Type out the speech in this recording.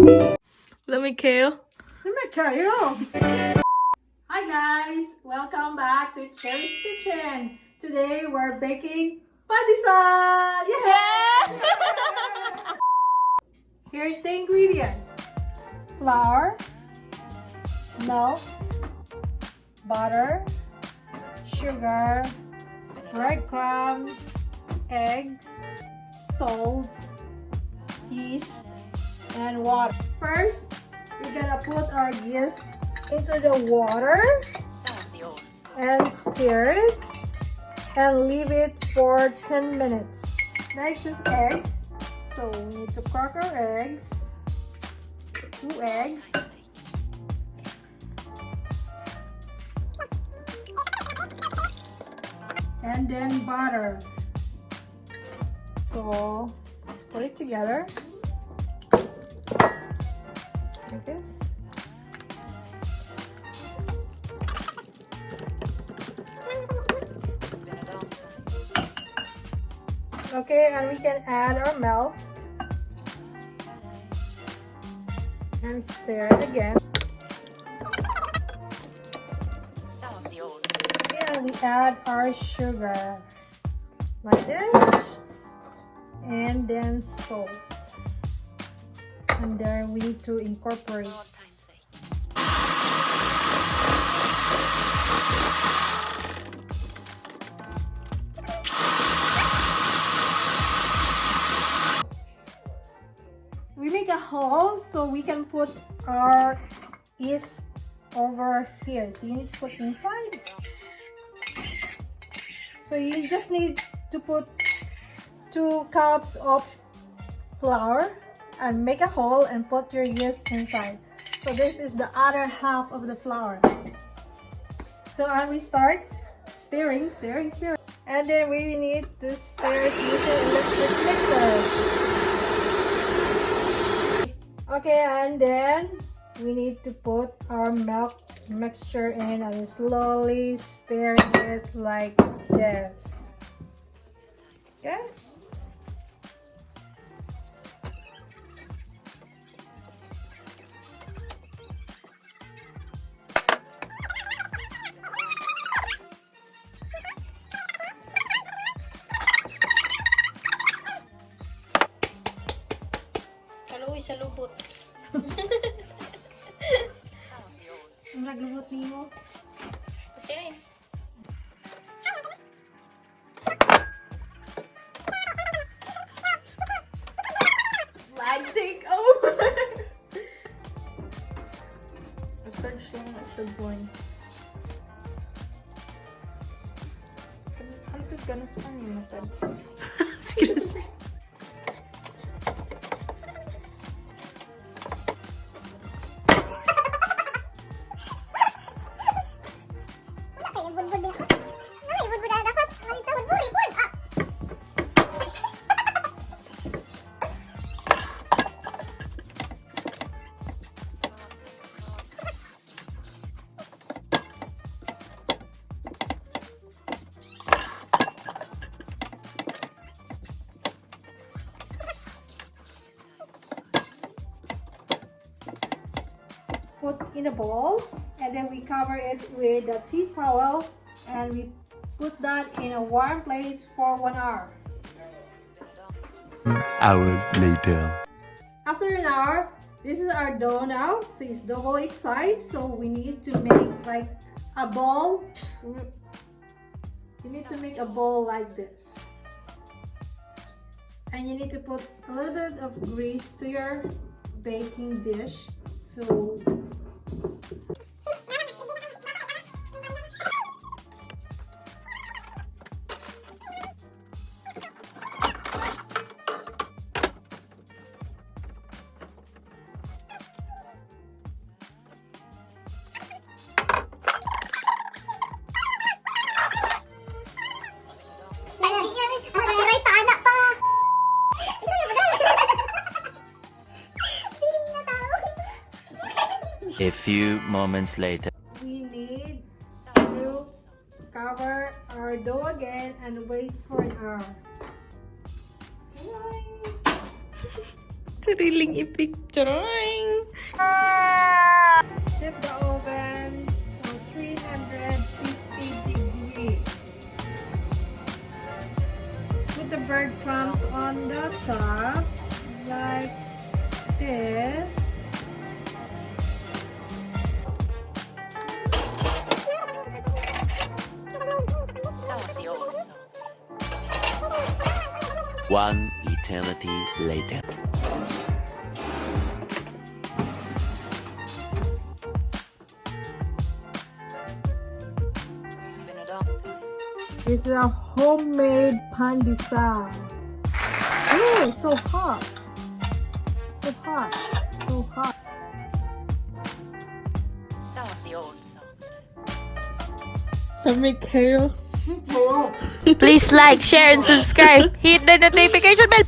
Let me kill. Hi guys! Welcome back to Cherry's Kitchen. Today we're baking Pandesal! Yeah! Here's the ingredients. Flour, milk, butter, sugar, breadcrumbs, eggs, salt, yeast, and water. First, we're gonna put our yeast into the water and stir it and leave it for 10 minutes. Next is eggs. So we need to crack our eggs. 2 eggs. And then butter. So put it together like this. Okay, and we can add our milk and stir it again. And we add our sugar like this, and then salt, and then we need to incorporate. We make a hole so we can put our yeast over here. So you need to put inside. So you just need to put 2 cups of flour and make a hole and put your yeast inside. So this is the other half of the flour. So and we start stirring. And then we need to stir it using electric mixer. Okay, and then we need to put our milk mixture in and slowly stir it like this. Okay? Kaluoy sa lubot. Ang naglubot niyo. Okay. Lag take over. Massage lang. Massage lang. Ano ito gano'n sa kanya massage? Excuse me. Put in a bowl, and then we cover it with a tea towel, and we put that in a warm place for 1 hour. Hour later. After an hour, this is our dough now. So it's double its size. So we need to make like a ball. You need to make a ball like this. And you need to put a little bit of grease to your baking dish. So A few moments later. we need to cover our dough again and wait for an hour. Sariling i-picturing. Set the oven to 350 degrees. Put the breadcrumbs on the top like this. One eternity later. It's a homemade pandesal. Oh, it's so hot. So hot. So hot. Some of the old songs. Kami kayo. Please like, share, and subscribe. Hit the notification bell.